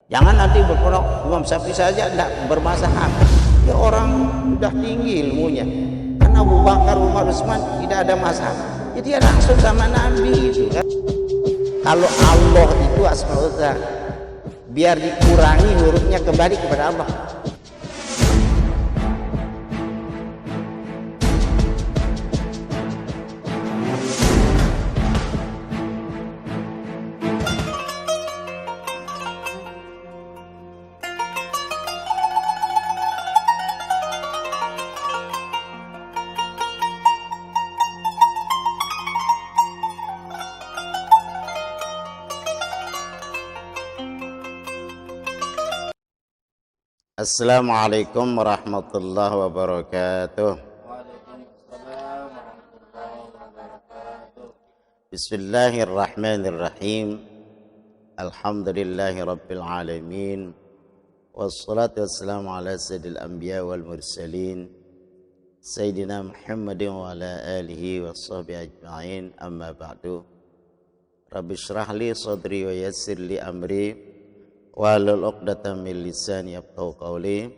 Jangan nanti berpondok Imam Syafi'i saja tidak bermazhab. Ya orang sudah tinggi ilmunya. Karena Abu Bakar, Umar, Utsman tidak ada mazhab. Jadi dia langsung sama Nabi itu kan. Kalau Allah itu asmaul husna, biar dikurangi hurufnya kembali kepada Allah. Assalamualaikum warahmatullahi wabarakatuh. Waalaikumsalam warahmatullahi wabarakatuh. Bismillahirrahmanirrahim. Alhamdulillahi rabbil alamin. Wassalatu wassalamu ala sayyidil anbiya wal mursalin Sayyidina Muhammadin wa ala alihi wa sahbihi ajma'in. Amma ba'du. Rabbi syrah li sadri wa yassir li amri wahlul 'uqdatam min lisani yafqahu qawli.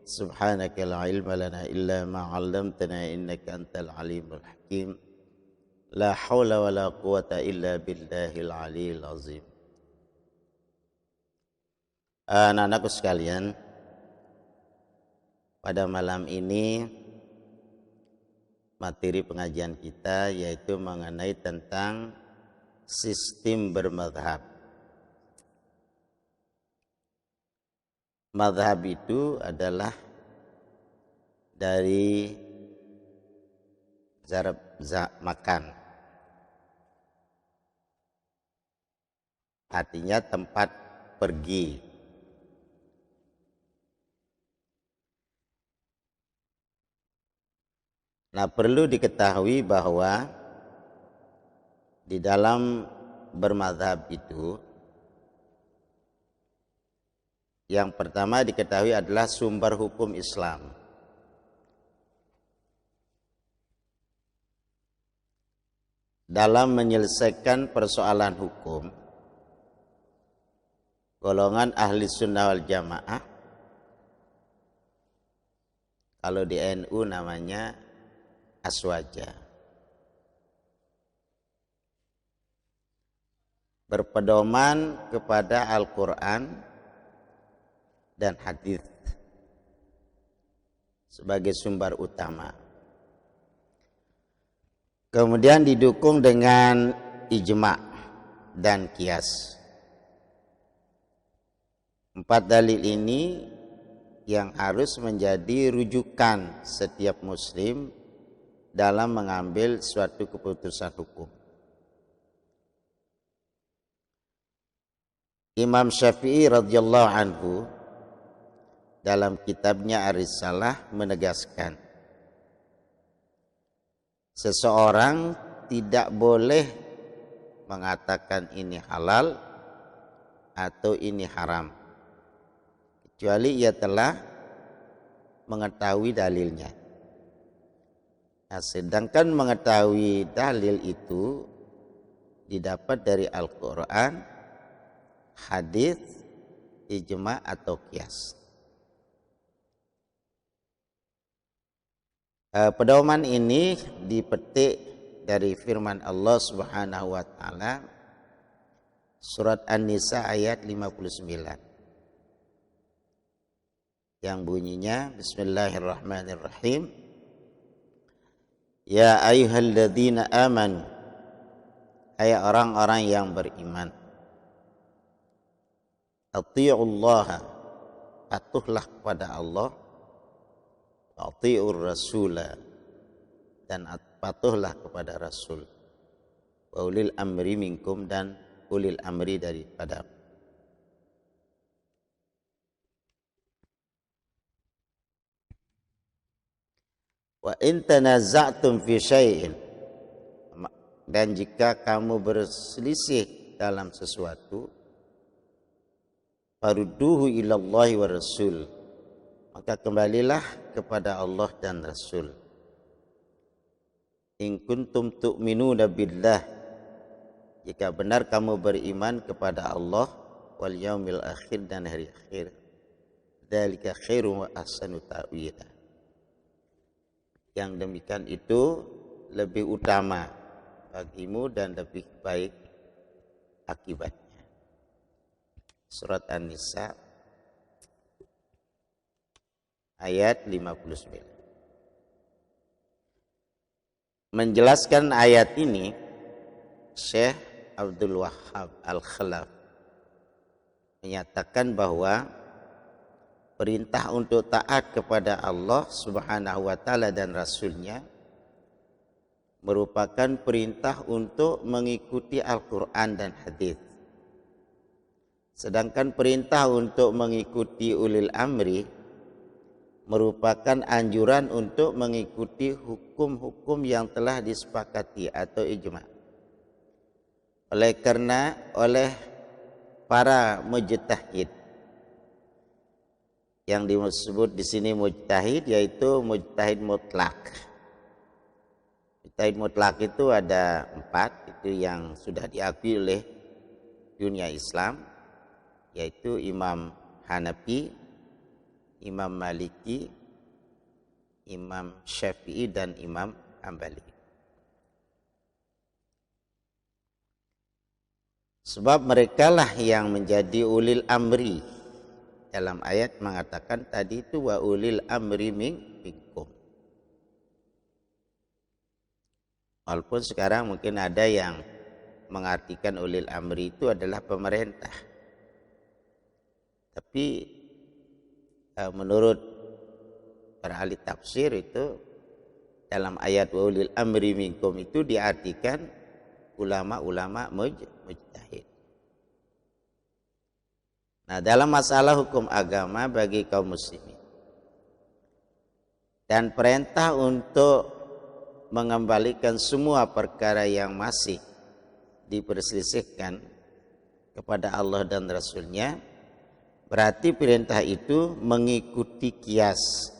Subhanaka la ilma lana illa ma 'allamtana innaka antal alimul hakim. La haula wala quwata illa billahil aliyil azim. Anak-anakku sekalian, pada malam ini materi pengajian kita yaitu mengenai tentang sistem bermadhab. Madhab itu adalah dari zarab makan, artinya tempat pergi. Nah, perlu diketahui bahwa di dalam bermadhab itu yang pertama diketahui adalah sumber hukum Islam. Dalam menyelesaikan persoalan hukum, golongan ahli sunnah wal jamaah, kalau di NU namanya aswaja, berpedoman kepada Al-Quran dan hadis sebagai sumber utama. Kemudian didukung dengan ijma' dan qiyas. 4 dalil ini yang harus menjadi rujukan setiap muslim dalam mengambil suatu keputusan hukum. Imam Syafi'i radhiyallahu anhu dalam kitabnya Ar-Risalah menegaskan, seseorang tidak boleh mengatakan ini halal atau ini haram kecuali ia telah mengetahui dalilnya. Nah, sedangkan mengetahui dalil itu didapat dari Al-Quran, hadis, ijma' atau qiyas. Pedoman ini dipetik dari firman Allah Subhanahu wa taala surat An-Nisa ayat 59 yang bunyinya Bismillahirrahmanirrahim. Ya ayyuhalladzina amanu, hai orang-orang yang beriman, athi'ullaha, patuhlah kepada Allah, ati'ur rasula, dan patuhlah kepada Rasul, wa ulil amri minkum, dan ulil amri daripada. Wa in tanaza'tum fi syai'in, dan jika kamu berselisih dalam sesuatu, farudduhu ilallahi wa rasul, maka kembalilah kepada Allah dan Rasul. In kuntum tu'minuna billah, jika benar kamu beriman kepada Allah, wal yaumil akhir dan hari akhir. Dzalika khairum wa ahsanu ta'wila. Yang demikian itu lebih utama bagimu dan lebih baik akibatnya. Surat An-Nisa ayat 59. Menjelaskan ayat ini, Syekh Abdul Wahhab Al-Khalaf menyatakan bahwa perintah untuk taat kepada Allah Subhanahu wa taala dan Rasul-Nya merupakan perintah untuk mengikuti Al-Qur'an dan hadis. Sedangkan perintah untuk mengikuti ulil amri merupakan anjuran untuk mengikuti hukum-hukum yang telah disepakati atau ijma. Oleh para mujtahid, yang disebut di sini mujtahid yaitu mujtahid mutlak. Mujtahid mutlak itu ada 4, itu yang sudah diakui oleh dunia Islam, yaitu Imam Hanafi, Imam Maliki, Imam Syafi'i, dan Imam Hambali. Sebab merekalah yang menjadi ulil amri. Dalam ayat mengatakan tadi itu wa ulil amri minkum. Walaupun sekarang mungkin ada yang mengartikan ulil amri itu adalah pemerintah. Tapi menurut para ahli tafsir itu dalam ayat wa ulil amri minkum itu diartikan ulama-ulama mujtahid. Nah, dalam masalah hukum agama bagi kaum muslimin dan perintah untuk mengembalikan semua perkara yang masih diperselisihkan kepada Allah dan Rasul-Nya, berarti perintah itu mengikuti kias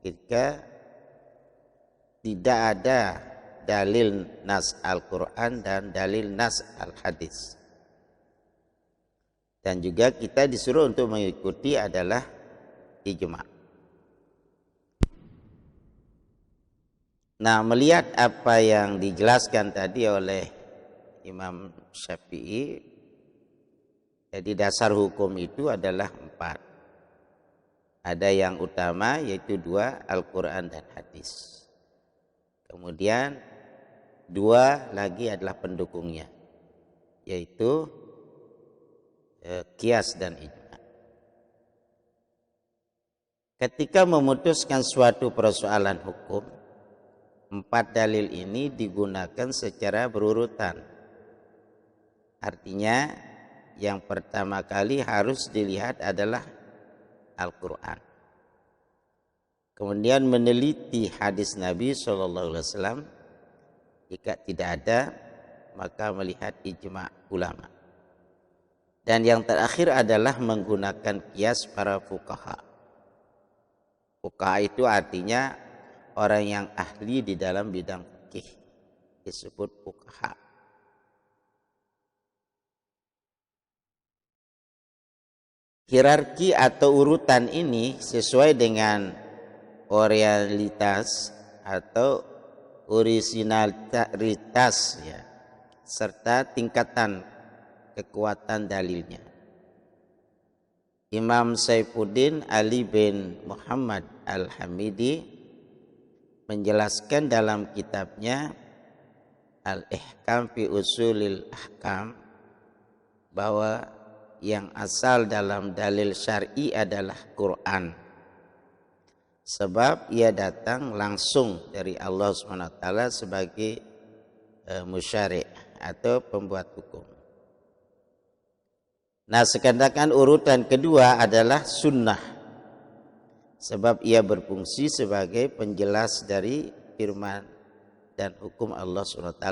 ketika tidak ada dalil nas Al-Quran dan dalil nas Al-Hadis. Dan juga kita disuruh untuk mengikuti adalah ijma. Nah, melihat apa yang dijelaskan tadi oleh Imam Syafi'i, jadi dasar hukum itu adalah 4. Ada yang utama yaitu 2, Al-Quran dan hadis. Kemudian 2 lagi adalah pendukungnya, yaitu qiyas dan ijma. Ketika memutuskan suatu persoalan hukum, 4 dalil ini digunakan secara berurutan. Artinya yang pertama kali harus dilihat adalah Al-Quran. Kemudian meneliti hadis Nabi SAW. Jika tidak ada, maka melihat ijma ulama. Dan yang terakhir adalah menggunakan qiyas para fuqaha. Fuqaha itu artinya orang yang ahli di dalam bidang fikih, disebut fuqaha. Hierarki atau urutan ini sesuai dengan originalitas atau originalitas ya, serta tingkatan kekuatan dalilnya. Imam Saifuddin Ali bin Muhammad Al-Hamidi menjelaskan dalam kitabnya Al-Ihkam fi Usulil Ahkam bahwa yang asal dalam dalil syar'i adalah Quran, sebab ia datang langsung dari Allah SWT sebagai musyari' atau pembuat hukum. Nah, sedangkan urutan kedua adalah sunnah, sebab ia berfungsi sebagai penjelas dari firman dan hukum Allah SWT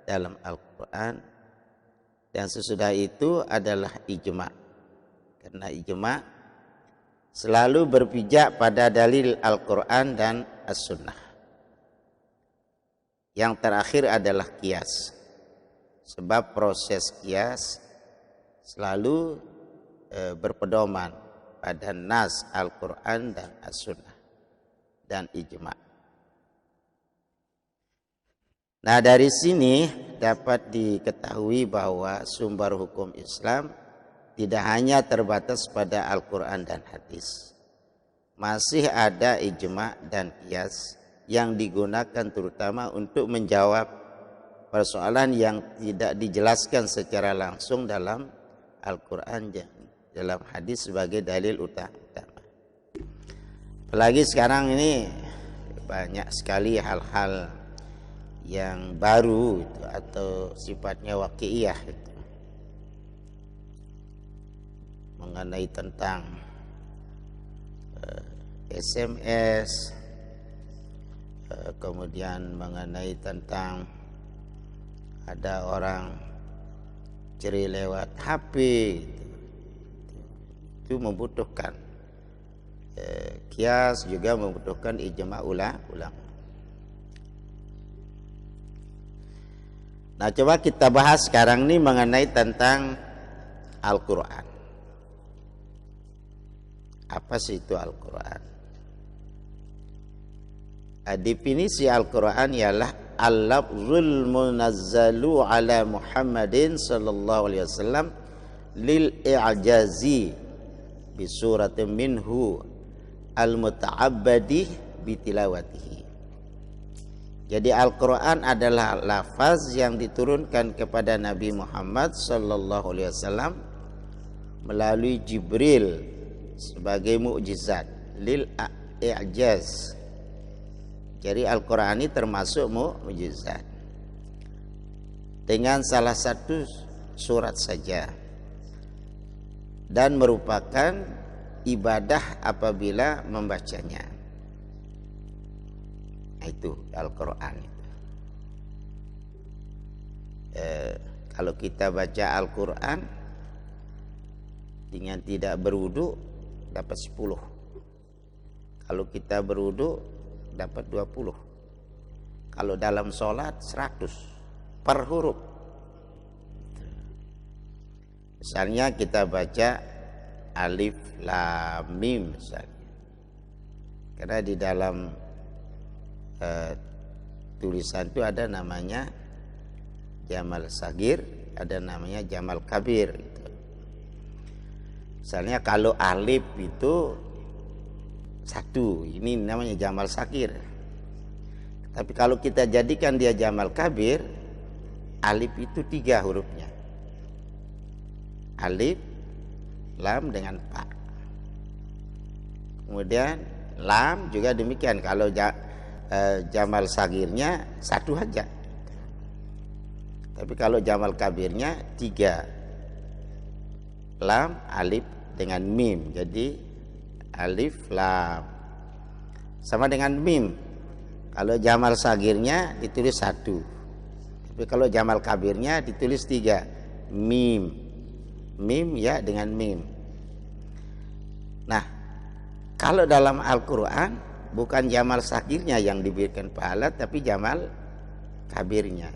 dalam Al-Quran. Dan sesudah itu adalah ijma, karena ijma selalu berpijak pada dalil Al-Quran dan As-Sunnah. Yang terakhir adalah qiyas, sebab proses qiyas selalu berpedoman pada nas Al-Quran dan As-Sunnah dan ijma'. Nah, dari sini dapat diketahui bahwa sumber hukum Islam tidak hanya terbatas pada Al-Quran dan hadis. Masih ada ijma' dan qiyas yang digunakan terutama untuk menjawab persoalan yang tidak dijelaskan secara langsung dalam Al-Quran dan dalam hadis sebagai dalil utama. Apalagi sekarang ini banyak sekali hal-hal yang baru itu, atau sifatnya waqi'iyah itu, mengenai tentang SMS, kemudian mengenai tentang ada orang ceri lewat HP, itu membutuhkan qiyas, juga membutuhkan ijma' ulama. Nah, coba kita bahas sekarang ini mengenai tentang Al-Quran. Apa sih itu Al-Quran? Definisi Al-Quran ialah al-lafzul munazzalu ala Muhammadin sallallahu alaihi wasallam lil i'jazi bi suratin minhu al-muta'abbadi bi tilawatihi. Jadi Al-Quran adalah lafaz yang diturunkan kepada Nabi Muhammad sallallahu alaihi wasallam melalui Jibril sebagai mukjizat lil i'jaz. Jadi Al-Quran ini termasuk mukjizat dengan salah satu surat saja, dan merupakan ibadah apabila membacanya. Itu Al-Quran. Kalau kita baca Al-Quran dengan tidak berwudu dapat 10. Kalau kita berwudu dapat 20. Kalau dalam sholat 100 per huruf. Misalnya kita baca alif lam mim misalnya, karena di dalam tulisan itu ada namanya jamal sagir, ada namanya jamal kabir gitu. Misalnya kalau alif itu 1, ini namanya jamal sagir. Tapi kalau kita jadikan dia jamal kabir, alif itu 3 hurufnya. Alif, lam dengan pa. Kemudian lam juga demikian, kalau jamal sagirnya 1 aja. Tapi kalau jamal kabirnya 3. Lam, alif dengan mim. Jadi alif, lam. Sama dengan mim. Kalau jamal sagirnya ditulis 1. Tapi kalau jamal kabirnya ditulis 3. Mim. Mim ya dengan mim. Nah, kalau dalam Al-Quran bukan jamal sagirnya yang diberikan pahala, tapi jamal kabirnya.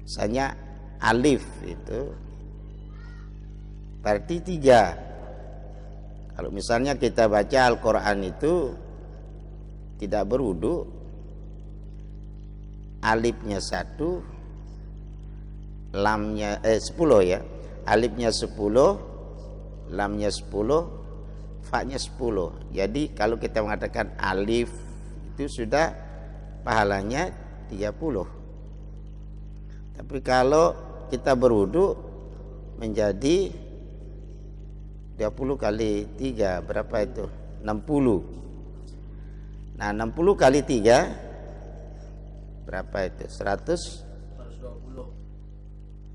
Misalnya alif itu berarti 3. Kalau misalnya kita baca Al-Quran itu tidak berwudu, alifnya 1, lamnya 10 ya. Alifnya 10, lamnya 10, fa-nya 10. Jadi kalau kita mengatakan alif itu sudah pahalanya 30. Tapi kalau kita berwudu menjadi 20 kali 3 berapa itu? 60. Nah, 60 kali 3 berapa itu? 120.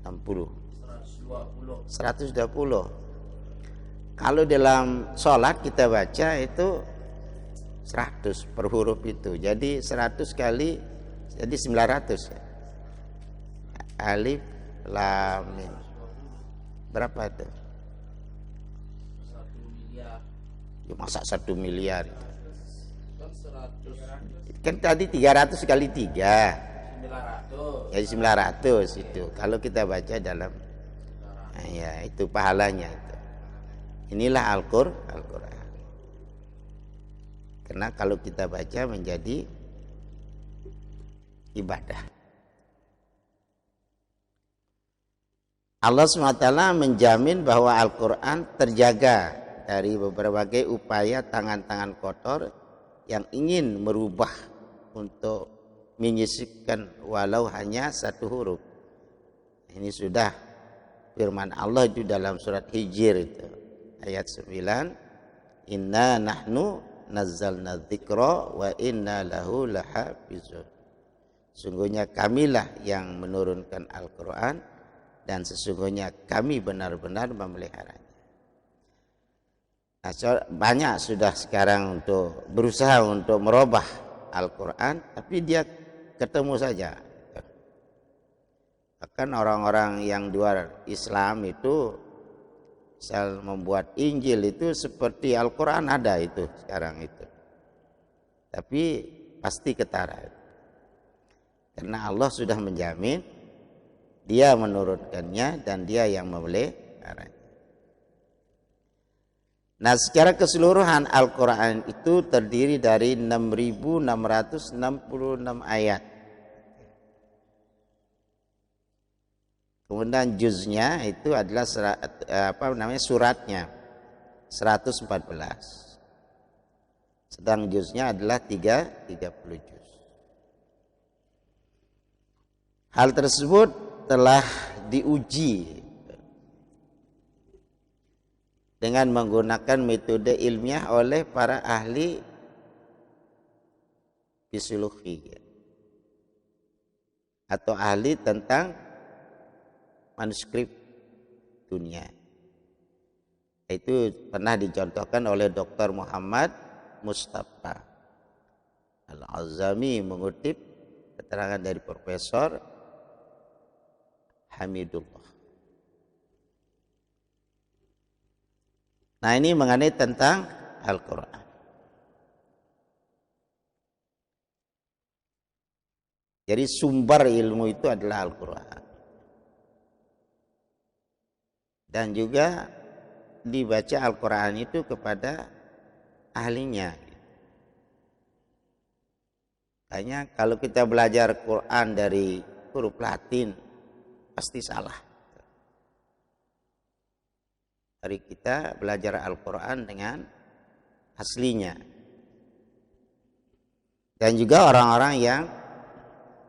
60. 120. Kalau dalam sholat kita baca itu 100 per huruf itu. Jadi 100 kali jadi 900. Alif lam mim. Berapa itu? 1 miliar. Ya, masa 1 miliar itu? Kan 100. Kan tadi 300 kali 3. 900. Jadi 900 itu. Kalau kita baca dalam Nah, ya itu pahalanya itu. Inilah Al-Qur'an. Karena kalau kita baca menjadi ibadah. Allah SWT menjamin bahwa Al-Quran terjaga dari berbagai upaya tangan-tangan kotor yang ingin merubah untuk menyisipkan walau hanya satu huruf. Ini sudah firman Allah itu dalam surat Hijr itu ayat 9, inna nahnu nazzalna dzikra wa inna lahu lahafizun. Sungguhnya kamilah yang menurunkan Al-Quran dan sesungguhnya kami benar-benar memeliharanya. Nah, banyak sudah sekarang untuk berusaha untuk merubah Al-Quran, tapi dia ketemu saja. Bahkan orang-orang yang luar Islam itu misal membuat Injil itu seperti Al-Quran ada itu sekarang itu. Tapi pasti ketara. Karena Allah sudah menjamin dia menurunkannya dan dia yang memeliharanya. Nah, secara keseluruhan Al-Quran itu terdiri dari 6.666 ayat. Kemudian juznya itu adalah suratnya 114. Sedang juznya adalah 30 juz. Hal tersebut telah diuji dengan menggunakan metode ilmiah oleh para ahli fisiologi atau ahli tentang manuskrip dunia. Itu pernah dicontohkan oleh Dr. Muhammad Mustafa Al-Azami mengutip keterangan dari Profesor Hamidullah. Nah, ini mengenai tentang Al-Quran. Jadi sumber ilmu itu adalah Al-Quran. Dan juga dibaca Al-Quran itu kepada ahlinya. Makanya kalau kita belajar Quran dari huruf Latin pasti salah. Mari kita belajar Al-Quran dengan aslinya. Dan juga orang-orang yang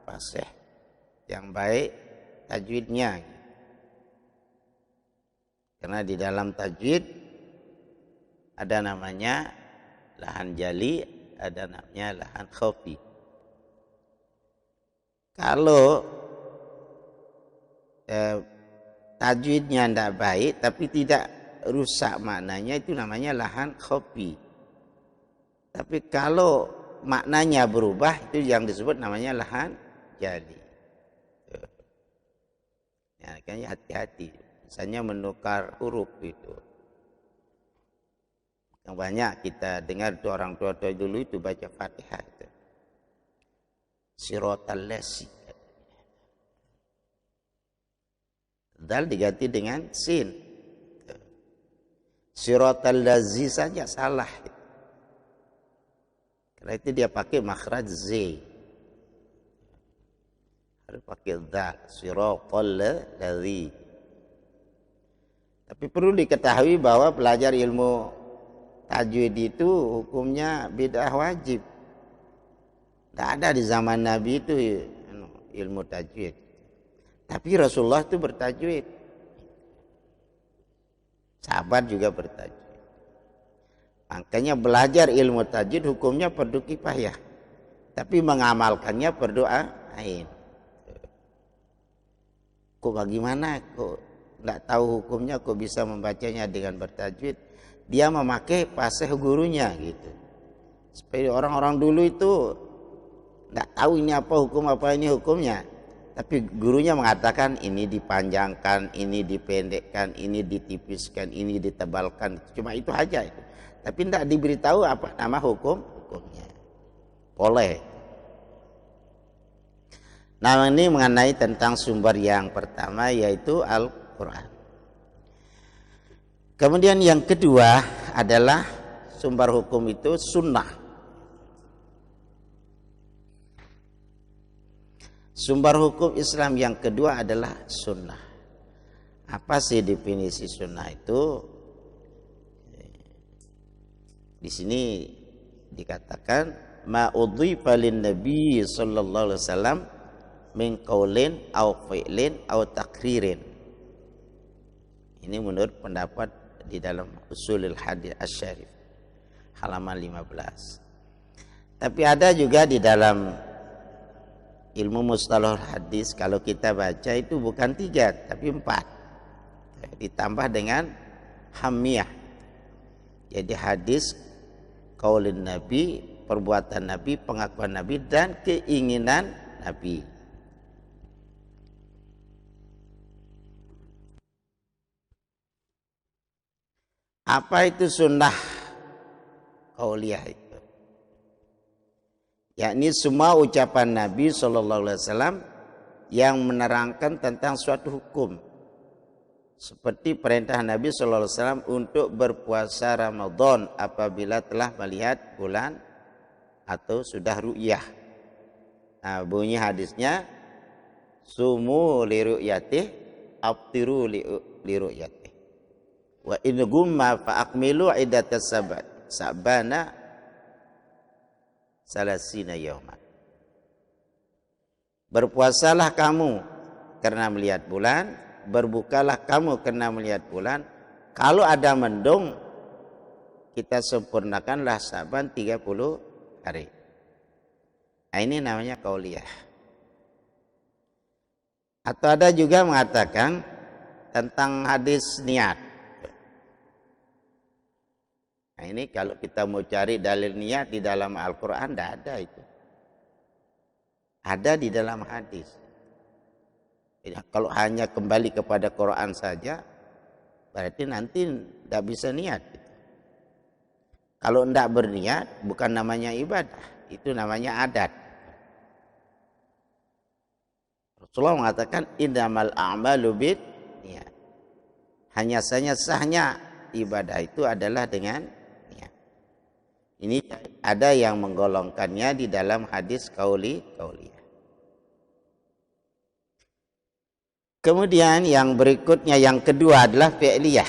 fasih, yang baik tajwidnya. Karena di dalam tajwid ada namanya lahan jali, ada namanya lahan khafi. Kalau tajwidnya tidak baik tapi tidak rusak maknanya, itu namanya lahan khafi. Tapi kalau maknanya berubah, itu yang disebut namanya lahan jali. Ya, kayaknya hati-hati. Misalnya menukar huruf itu. Yang banyak kita dengar itu orang tua dulu itu baca Fatihah itu. Siratal lasi. Dal diganti dengan sin. Siratal lazi saja salah. Karena itu dia pakai makhraj Z. Harus pakai dal. Siratal lazi. Tapi perlu diketahui bahwa belajar ilmu tajwid itu hukumnya bid'ah wajib. Tidak ada di zaman Nabi itu ilmu tajwid. Tapi Rasulullah itu bertajwid. Sahabat juga bertajwid. Makanya belajar ilmu tajwid hukumnya fardu kifayah. Tapi mengamalkannya fardu ain. Kok bagaimana? Kok tidak tahu hukumnya, kok bisa membacanya dengan bertajwid? Dia memakai fasih gurunya gitu. Supaya orang-orang dulu itu tidak tahu ini apa hukum, apa ini hukumnya. Tapi gurunya mengatakan ini dipanjangkan, ini dipendekkan, ini ditipiskan, ini ditebalkan. Cuma itu aja. Tapi tidak diberitahu apa nama hukumnya. Boleh. Nah, ini mengenai tentang sumber yang pertama yaitu Al-Quran. Kemudian yang kedua adalah sumber hukum itu sunnah. Sumber hukum Islam yang kedua adalah sunnah. Apa sih definisi sunnah itu? Di sini dikatakan ma udhifa lin nabi sallallahu alaihi wasallam min qaulin au fi'lin au takririn. Ini menurut pendapat di dalam Ushulul Hadits Asy-Syarif halaman 15. Tapi ada juga di dalam ilmu mustalahul hadis, kalau kita baca itu bukan 3 tapi 4, ditambah dengan hamiyah. Jadi hadis, qaulin Nabi, perbuatan Nabi, pengakuan Nabi, dan keinginan Nabi. Apa itu sunnah qauliyah itu? Yakni semua ucapan Nabi SAW yang menerangkan tentang suatu hukum. Seperti perintah Nabi SAW untuk berpuasa Ramadan apabila telah melihat bulan atau sudah ru'yah. Nah, bunyi hadisnya, sumu li ru'yatih, aftiru li ru'yatih. Wa in gumma fa akmilu iddatas sabana salasina yauman. Berpuasalah kamu karena melihat bulan, berbukalah kamu karena melihat bulan. Kalau ada mendung, kita sempurnakanlah Syaban 30 hari. Nah, ini namanya qauliyah. Atau ada juga mengatakan tentang hadis niat. Nah, ini kalau kita mau cari dalil niat di dalam Al-Quran, tidak ada itu. Ada di dalam hadis. Kalau hanya kembali kepada Quran saja, berarti nanti tidak bisa niat. Kalau tidak berniat, bukan namanya ibadah, itu namanya adat. Rasulullah mengatakan, innamal a'malu bid niat. Hanya saja sahnya ibadah itu adalah dengan niat. Ini ada yang menggolongkannya di dalam hadis qauliyah. Kemudian yang berikutnya, yang kedua adalah fi'liyah,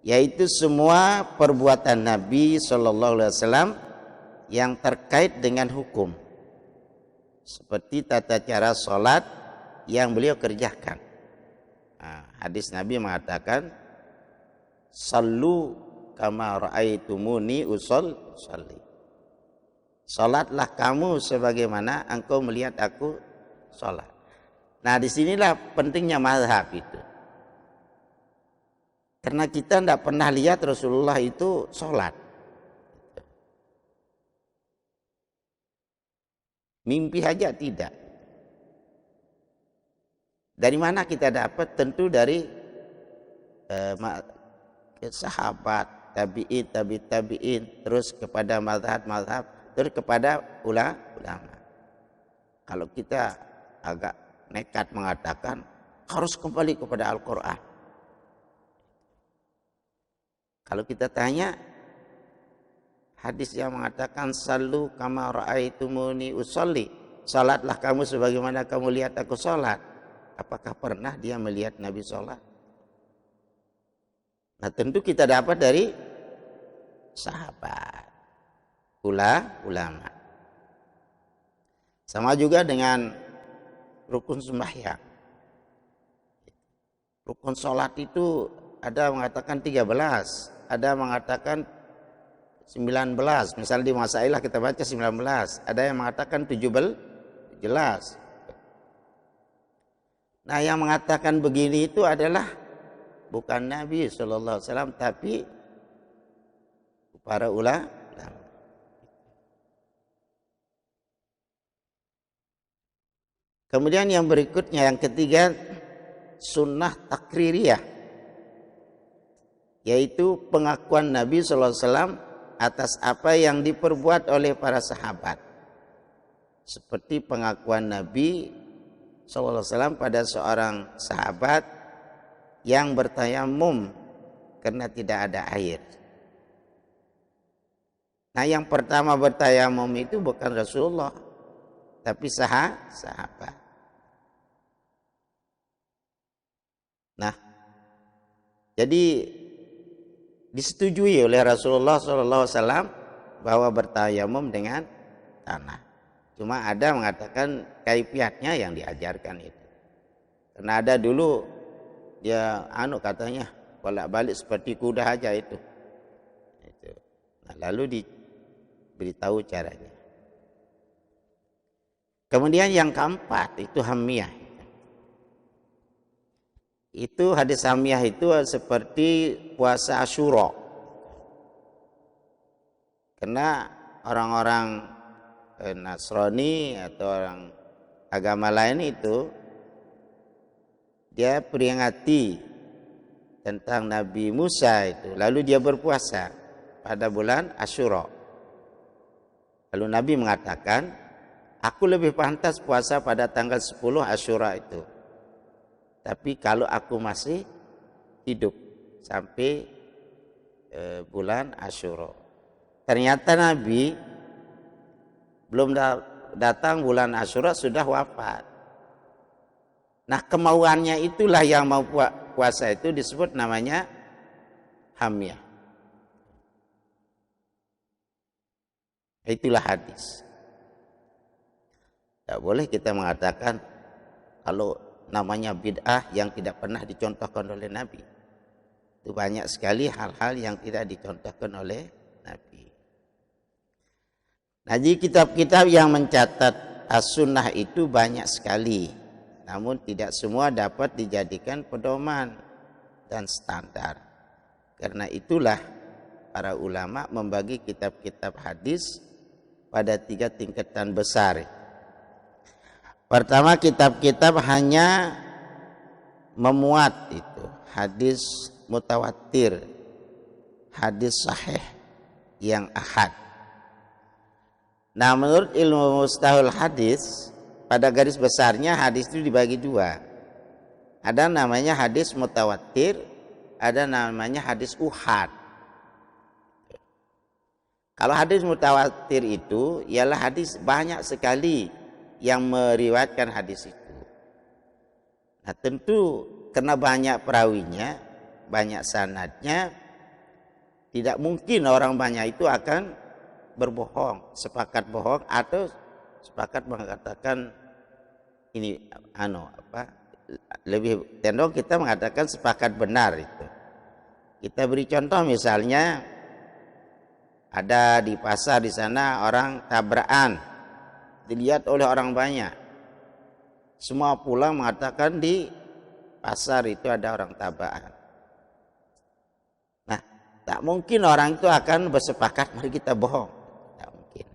yaitu semua perbuatan Nabi SAW yang terkait dengan hukum, seperti tata cara sholat yang beliau kerjakan. Nah, hadis Nabi mengatakan, sallu kama ra'aitumuni usolli. Sholatlah kamu sebagaimana engkau melihat aku sholat. Nah, disinilah pentingnya mazhab itu. Karena kita tidak pernah lihat Rasulullah itu sholat. Mimpi saja tidak. Dari mana kita dapat? Tentu dari sahabat, tabi'in, terus kepada mazhab, terus kepada ulama. Kalau kita agak nekat mengatakan harus kembali kepada Al-Quran. Kalau kita tanya, hadis yang mengatakan sallu kama ra'aitumuni usolli, salatlah kamu sebagaimana kamu lihat aku salat. Apakah pernah dia melihat Nabi salat? Nah, tentu kita dapat dari sahabat, ulama. Sama juga dengan rukun sembahyang. Rukun sholat itu ada mengatakan 13, ada mengatakan 19. Misal di Masailah kita baca 19, ada yang mengatakan 17. Nah, yang mengatakan begini itu adalah bukan Nabi SAW, tapi para ulama. Kemudian yang berikutnya, yang ketiga, sunnah takririyah, yaitu pengakuan Nabi SAW atas apa yang diperbuat oleh para sahabat. Seperti pengakuan Nabi SAW pada seorang sahabat yang bertayamum karena tidak ada air. Nah, yang pertama bertayamum itu bukan Rasulullah, tapi sahabat. Nah, jadi disetujui oleh Rasulullah SAW bahwa bertayamum dengan tanah. Cuma ada mengatakan kaifiatnya yang diajarkan itu. Karena ada dulu dia katanya bolak-balik seperti kuda aja itu. Nah, lalu diberitahu caranya. Kemudian yang keempat itu hamiyah. Itu hadis hamiyah itu seperti puasa Asyura. Karena orang-orang Nasrani atau orang agama lain itu dia peringati tentang Nabi Musa itu, lalu dia berpuasa pada bulan Asyura. Lalu Nabi mengatakan, aku lebih pantas puasa pada tanggal 10 Asyura itu. Tapi kalau aku masih hidup sampai bulan Asyura. Ternyata Nabi belum datang bulan Asyura sudah wafat. Nah, kemauannya itulah yang mau puasa itu disebut namanya hamiyah. Itulah hadis. Tidak boleh kita mengatakan kalau namanya bid'ah yang tidak pernah dicontohkan oleh Nabi. Itu banyak sekali hal-hal yang tidak dicontohkan oleh Nabi. Nah, di kitab-kitab yang mencatat as-sunnah itu banyak sekali, namun tidak semua dapat dijadikan pedoman dan standar. Karena itulah para ulama membagi kitab-kitab hadis pada 3 tingkatan besar. Pertama, kitab-kitab hanya memuat itu hadis mutawatir, hadis sahih yang ahad. Nah, menurut ilmu mustalahul hadis, pada garis besarnya hadis itu dibagi 2. Ada namanya hadis mutawatir, ada namanya hadis uhad. Kalau hadis mutawatir itu ialah hadis banyak sekali yang meriwayatkan hadis itu. Nah, tentu karena banyak perawinya, banyak sanadnya, tidak mungkin orang banyak itu akan berbohong, sepakat bohong atau sepakat mengatakan ini lebih cenderung kita mengatakan sepakat benar itu. Kita beri contoh, misalnya ada di pasar di sana orang tabrakan, dilihat oleh orang banyak. Semua pulang mengatakan di pasar itu ada orang tabrakan. Nah, tak mungkin orang itu akan bersepakat mari kita bohong. Tak mungkin.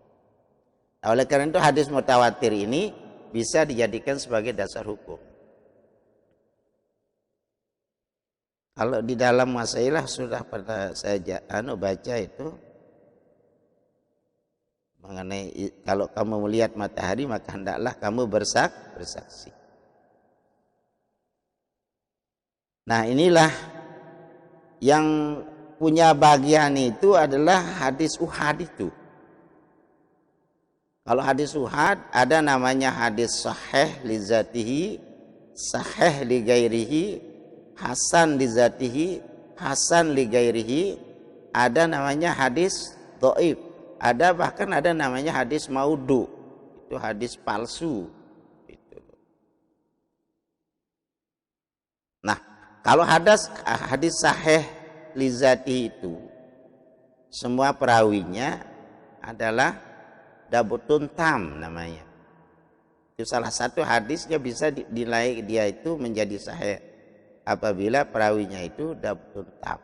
Nah, oleh karena itu hadis mutawatir ini bisa dijadikan sebagai dasar hukum. Kalau di dalam Masailah sudah pernah saya baca itu mengenai kalau kamu melihat matahari maka hendaklah kamu bersaksi. Nah, inilah yang punya bagian itu adalah hadis uhad itu. Kalau hadis uhad ada namanya hadis sahih li zatihi, sahih li gairihi, hasan li zatihi, hasan li gairihi, ada namanya hadis dhaif, ada bahkan ada namanya hadis maudhu, itu hadis palsu itu. Nah, kalau hadis sahih li zatihi itu semua perawinya adalah dabutun tam namanya. Itu salah satu hadisnya bisa dinilai dia itu menjadi sahih apabila perawinya itu dabutun tam.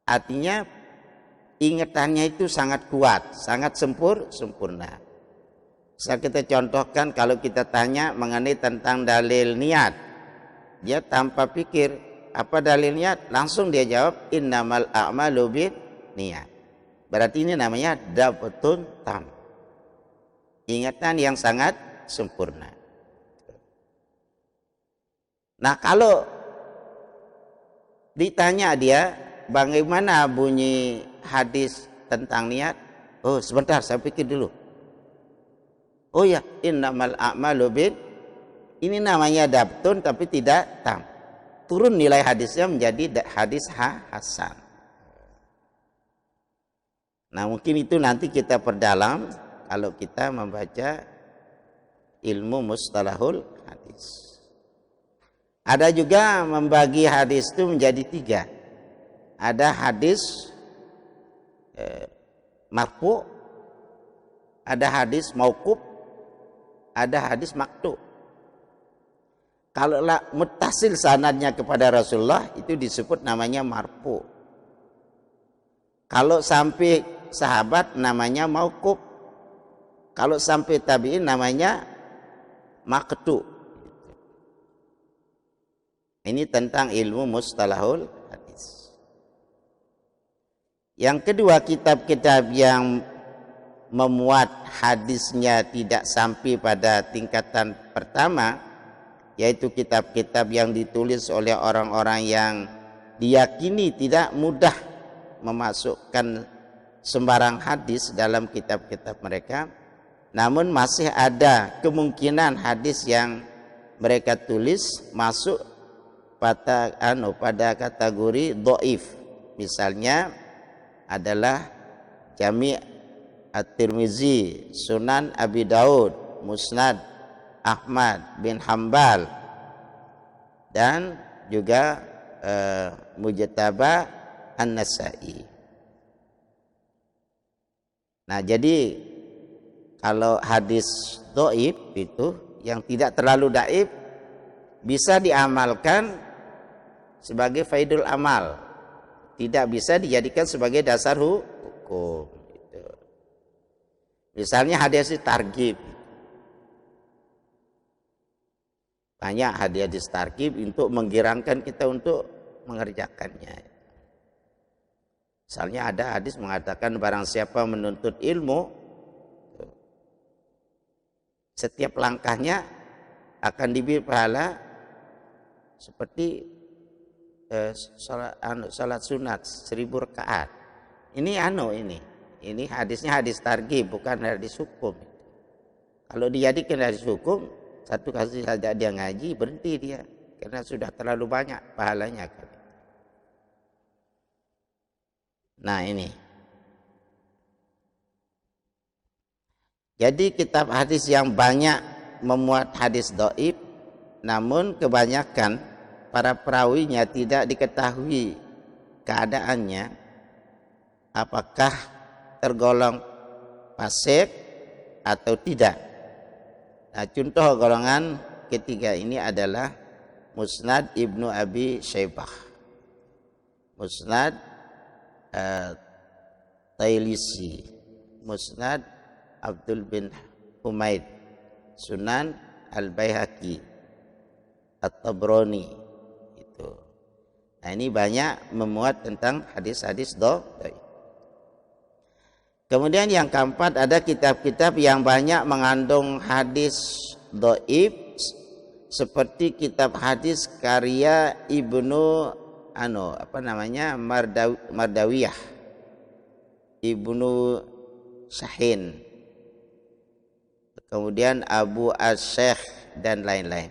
Artinya ingatannya itu sangat kuat, sangat sempurna. Bisa kita contohkan kalau kita tanya mengenai tentang dalil niat, dia tanpa pikir apa dalil niat, langsung dia jawab innamal a'malu bin niat. Berarti ini namanya dabutun tam, ingatan yang sangat sempurna. Nah, kalau Ditanya dia, bagaimana bunyi hadis tentang niat? Oh, sebentar, saya pikir dulu. Oh ya, innamal a'malu bin. Ini namanya dabtun tapi tidak tam. Turun nilai hadisnya menjadi hadis hasan. Nah, mungkin itu nanti kita perdalam kalau kita membaca ilmu mustalahul hadis. Ada juga membagi hadis itu menjadi 3. Ada hadis marfu, ada hadis mauquf, ada hadis maqtu. Kalau muttasil sanadnya kepada Rasulullah itu disebut namanya marfu. Kalau sampai sahabat namanya mauquf. Kalau sampai tabi'in namanya maqtu. Ini tentang ilmu mustalahul hadis. Yang kedua, kitab-kitab yang memuat hadisnya tidak sampai pada tingkatan pertama, yaitu kitab-kitab yang ditulis oleh orang-orang yang diyakini tidak mudah memasukkan sembarang hadis dalam kitab-kitab mereka, namun masih ada kemungkinan hadis yang mereka tulis masuk pada kategori dhaif. Misalnya adalah Jami' At-Tirmizi, Sunan Abi Daud, Musnad Ahmad bin Hambal, dan juga Mujtaba An-Nasa'i. Nah, jadi kalau hadis dhaif itu yang tidak terlalu dhaif bisa diamalkan sebagai faidul amal, tidak bisa dijadikan sebagai dasar hukum. Misalnya hadis targhib. Banyak hadis targhib untuk menggirankan kita untuk mengerjakannya. Misalnya ada hadis mengatakan barang siapa menuntut ilmu, setiap langkahnya akan diberi pahala seperti salat sunat 1000 rakaat. Ini hadisnya hadis targhib, bukan hadis hukum. Kalau dijadikan hadis hukum, satu kali saja dia ngaji berhenti dia, karena sudah terlalu banyak pahalanya. Nah, ini. Jadi kitab hadis yang banyak memuat hadis dhaif, namun kebanyakan para perawinya tidak diketahui keadaannya, apakah tergolong fasik atau tidak. Nah, contoh golongan ketiga ini adalah Musnad Ibnu Abi Syaibah, Musnad Tailisi, Musnad Abdul bin Humaid, Sunan Al-Baihaqi, At-Tabrani itu. Nah, ini banyak memuat tentang hadis-hadis dhaif. Kemudian yang keempat, ada kitab-kitab yang banyak mengandung hadis dhaif, seperti kitab hadis karya Ibnu Mardawiyah, Ibnu Syahin, kemudian Abu As-Syekh dan lain-lain.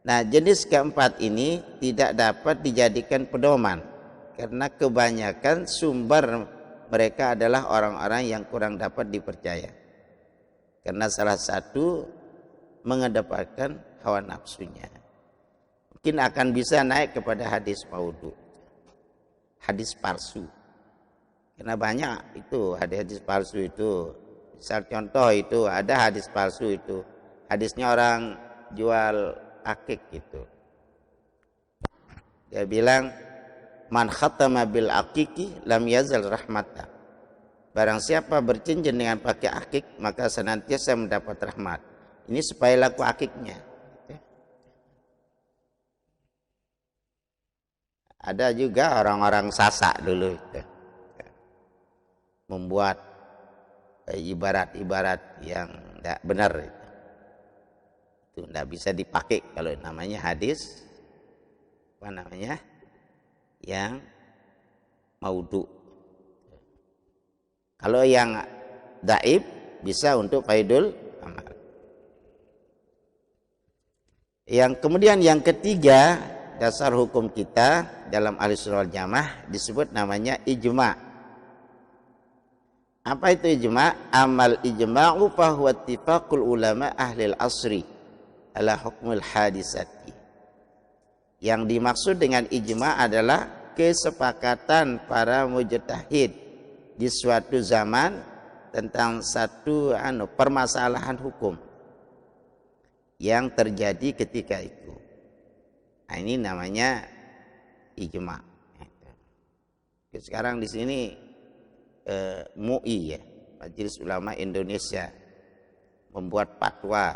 Nah, jenis keempat ini tidak dapat dijadikan pedoman karena kebanyakan sumber mereka adalah orang-orang yang kurang dapat dipercaya. Karena salah satu mengedepankan hawa nafsunya. Mungkin akan bisa naik kepada hadis maudhu, hadis palsu. Karena banyak itu hadis palsu itu. Misal contoh itu ada hadis palsu itu, hadisnya orang jual akik gitu. Dia bilang, man khatama bil aqiqi lam yazal rahmata. Barang siapa bercincin dengan pakai akik, maka senantiasa mendapat rahmat. Ini supaya laku akiknya. Ada juga orang-orang Sasak dulu itu, membuat ibarat-ibarat yang tidak benar. Itu tidak bisa dipakai kalau namanya hadis yang maudhu. Kalau yang dhaif bisa untuk faidul amal. Yang kemudian yang ketiga, dasar hukum kita dalam Ahlussunnah wal Jamaah disebut namanya ijma'. Apa itu ijma'? Amal ijma'u fa huwa ittifaqul ulama ahli al-asri ala hukmul hadisati. Yang dimaksud dengan ijma' adalah kesepakatan para mujtahid di suatu zaman tentang satu permasalahan hukum yang terjadi ketika itu. Nah, ini namanya ijma'. Sekarang di sini MUI ya, Majelis Ulama Indonesia membuat fatwa.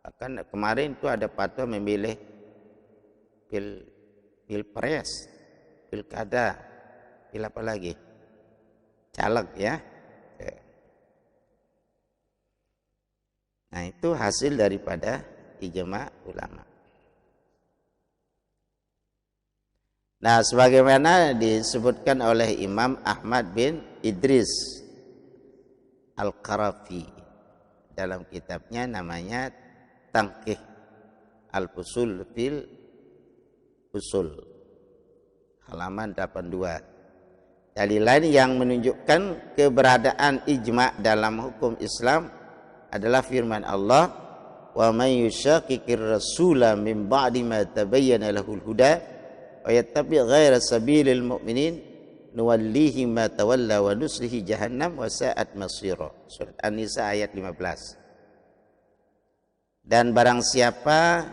Bahkan kemarin itu ada fatwa memilih pilpres, pilkada, pil apa lagi? Caleg ya. Nah, itu hasil daripada ijma' ulama. Nah, sebagaimana disebutkan oleh Imam Ahmad bin Idris Al-Qarafi dalam kitabnya namanya Tanqih Al-Fusul fil Usul, halaman 82. Dalilan yang menunjukkan keberadaan ijma' dalam hukum Islam adalah firman Allah, wa may yushaqiqir rasula min ba'di ma tabayyana lahul huda wa yattabi' ghaira sabilil mu'minin nuwallihi ma tawalla wa nuslihi jahannam wa sa'at masira. Surat An-Nisa ayat 15. Dan barang siapa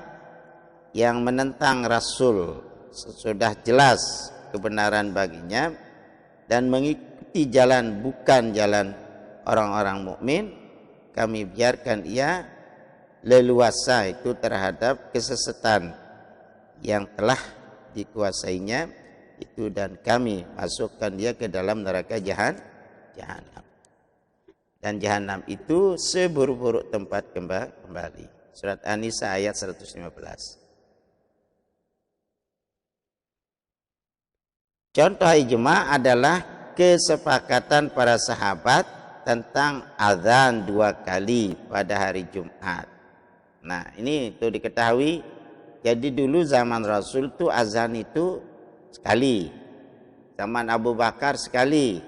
yang menentang Rasul sesudah jelas kebenaran baginya dan mengikuti jalan bukan jalan orang-orang mukmin, kami biarkan ia leluasa itu terhadap kesesatan yang telah dikuasainya itu, dan kami masukkan dia ke dalam neraka jahanam. Dan jahanam itu seburuk-buruk tempat kembali. Surat An-Nisa ayat 115. Contoh ijma' adalah kesepakatan para sahabat tentang azan 2 kali pada hari Jumat. Nah, ini itu diketahui. Jadi dulu zaman Rasul itu azan itu sekali. Zaman Abu Bakar sekali.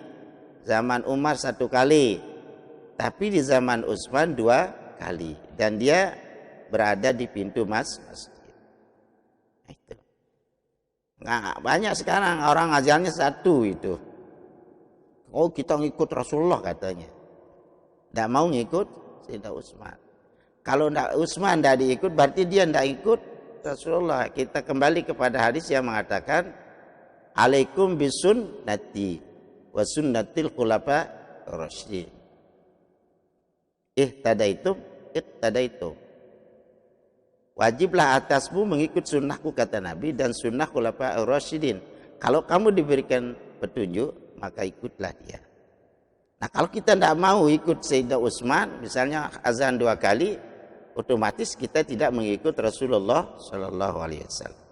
Zaman Umar 1 kali. Tapi di zaman Utsman 2 kali. Dan dia berada di pintu masjid. Nah, itu. Nah, banyak sekarang orang azannya 1 itu. Oh, kita ngikut Rasulullah katanya. Tidak mau ngikut Sayyidina Utsman. Kalau Utsman tidak diikut, berarti dia tidak ikut Rasulullah. Kita kembali kepada hadis yang mengatakan, alaikum bisunnati wa sunnatil khulafa rasyidin. Ihtadaitum. Wajiblah atasmu mengikut sunnahku, kata Nabi, dan sunnah khulafa rasyidin. Kalau kamu diberikan petunjuk, maka ikutlah dia. Nah, kalau kita tidak mau ikut Sayyidina Utsman, misalnya azan 2 kali, otomatis kita tidak mengikut Rasulullah Shallallahu Alaihi Wasallam.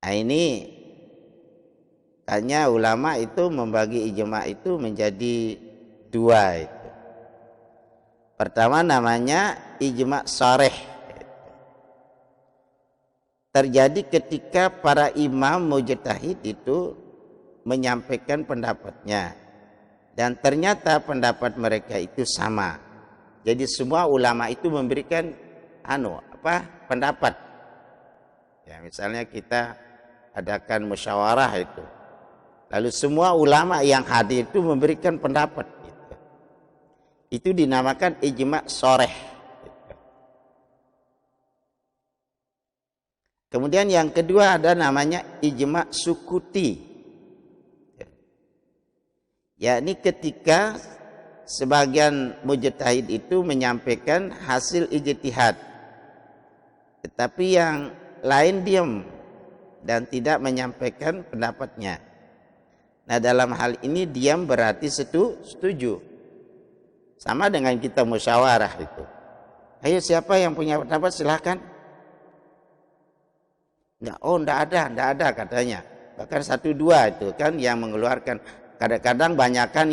Nah, ini hanya ulama itu membagi ijma' itu menjadi 2 itu. Pertama namanya ijma' sharih. Terjadi ketika para imam mujtahid itu menyampaikan pendapatnya dan ternyata pendapat mereka itu sama. Jadi semua ulama itu memberikan pendapat. Ya, misalnya kita adakan musyawarah itu. Lalu semua ulama yang hadir itu memberikan pendapat gitu. Itu dinamakan ijma' sharih. Kemudian yang kedua ada namanya ijma' sukuti. Yakni ketika sebagian mujtahid itu menyampaikan hasil ijtihad, tetapi yang lain diam dan tidak menyampaikan pendapatnya. Nah, dalam hal ini diam berarti setuju. Sama dengan kita musyawarah itu. Ayo, siapa yang punya pendapat silahkan. Enggak ada katanya. Bahkan 1-2 itu kan yang mengeluarkan. Kadang-kadang banyakan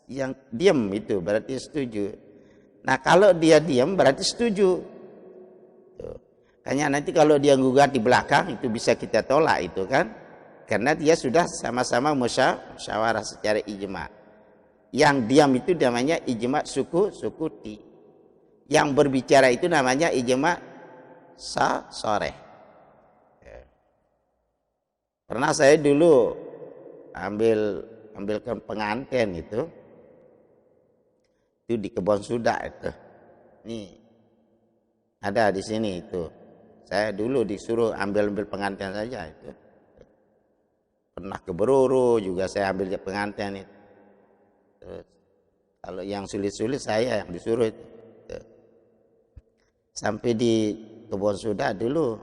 yang diam itu berarti setuju. Nah kalau dia diam berarti setuju. Hanya nanti kalau dia gugat di belakang itu bisa kita tolak itu kan. Karena dia sudah sama-sama musyawarah secara ijma. Yang diam itu namanya ijma sukuti. Yang berbicara itu namanya ijma soreh. Pernah saya dulu ambilkan pengantin itu di Kebon Sudak itu. Nih ada di sini itu. Saya dulu disuruh ambil pengantin saja itu. Pernah ke Beruru juga saya ambil pengantin itu. Terus, kalau yang sulit-sulit saya yang disuruh itu. Sampai di Kebon Sudak dulu.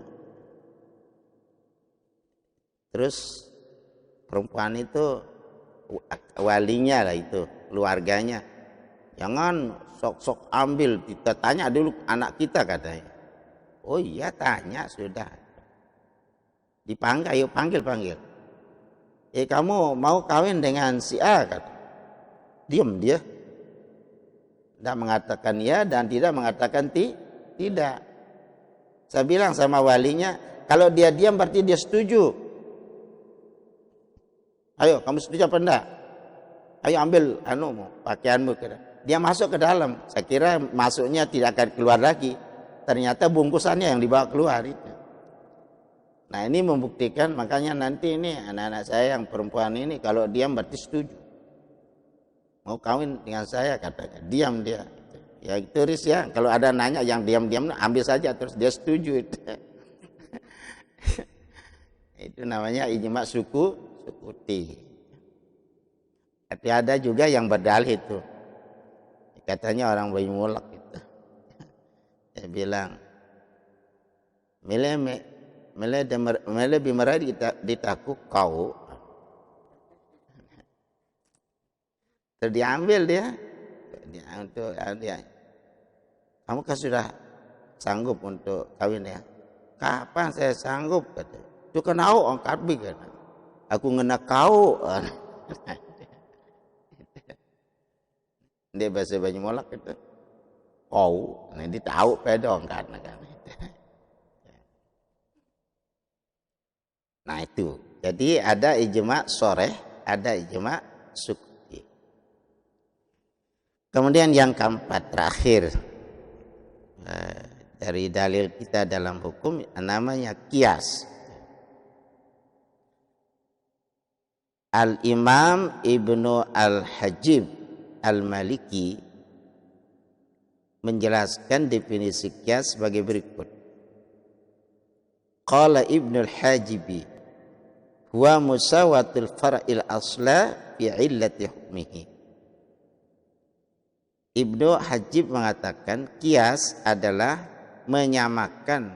Terus perempuan itu walinya lah itu, keluarganya. Jangan sok-sok ambil, kita tanya dulu anak kita katanya. Oh iya tanya sudah. Dipanggil, ayo panggil. Kamu mau kawin dengan si A kata. Diam dia. Tidak mengatakan ya dan tidak mengatakan tidak. Saya bilang sama walinya, kalau dia diam berarti dia setuju. Ayo kamu setuju apa enggak? Ayo ambil pakaianmu. Dia masuk ke dalam. Saya kira masuknya tidak akan keluar lagi. Ternyata bungkusannya yang dibawa keluar itu. Nah ini membuktikan, makanya nanti ini anak-anak saya yang perempuan ini kalau diam berarti setuju. Mau kawin dengan saya katanya. Diam dia. Ya turis ya. Kalau ada nanya yang diam-diam ambil saja terus dia setuju itu. Itu namanya ijma sukuti. Tapi ada juga yang berdalih itu. Katanya orang Bayi Mulak itu. Dia bilang, mele bimarai ditaku kau. Terus diambil dia. Kamu kan sudah sanggup untuk kawin ya? Kapan saya sanggup? Itu kan angkat kan. Aku ngena kau. Dia bahasa Bayi Mulak itu. Kau, nanti tahu pedong kan. Nah itu. Jadi ada ijma soreh, ada ijma sukuti. Kemudian yang keempat terakhir dari dalil kita dalam hukum namanya kias. Al-Imam Ibnu Al-Hajib Al-Maliki menjelaskan definisi kias sebagai berikut. Qala Ibnu Al-Hajibi huwa musawatul far'il asla fi illati hukmihi. Ibnu Hajib mengatakan kias adalah menyamakan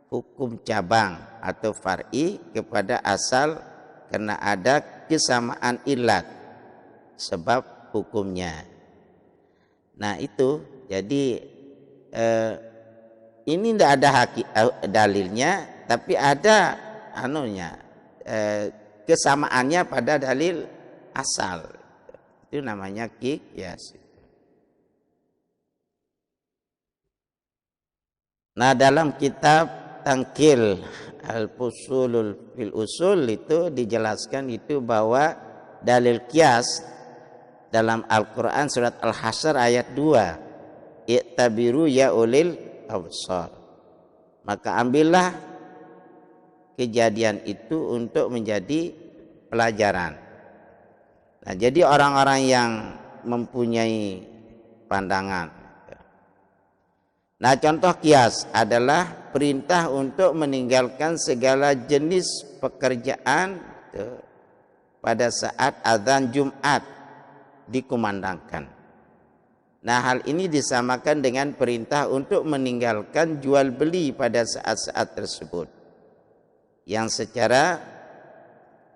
hukum cabang atau far'i kepada asal karena ada kesamaan ilat sebab hukumnya. Nah itu jadi ini tidak ada dalilnya, tapi ada kesamaannya pada dalil asal. Itu namanya qiyas. Nah dalam kitab Tangkil Al-Fusulul fil Usul itu dijelaskan itu bahwa dalil qiyas dalam Al-Quran surat Al-Hasyr ayat 2, i'tabiru ya ulil absar. Maka ambillah kejadian itu untuk menjadi pelajaran. Nah, jadi orang-orang yang mempunyai pandangan. Nah, contoh kias adalah perintah untuk meninggalkan segala jenis pekerjaan pada saat azan Jumat dikumandangkan. Nah, hal ini disamakan dengan perintah untuk meninggalkan jual beli pada saat-saat tersebut. Yang secara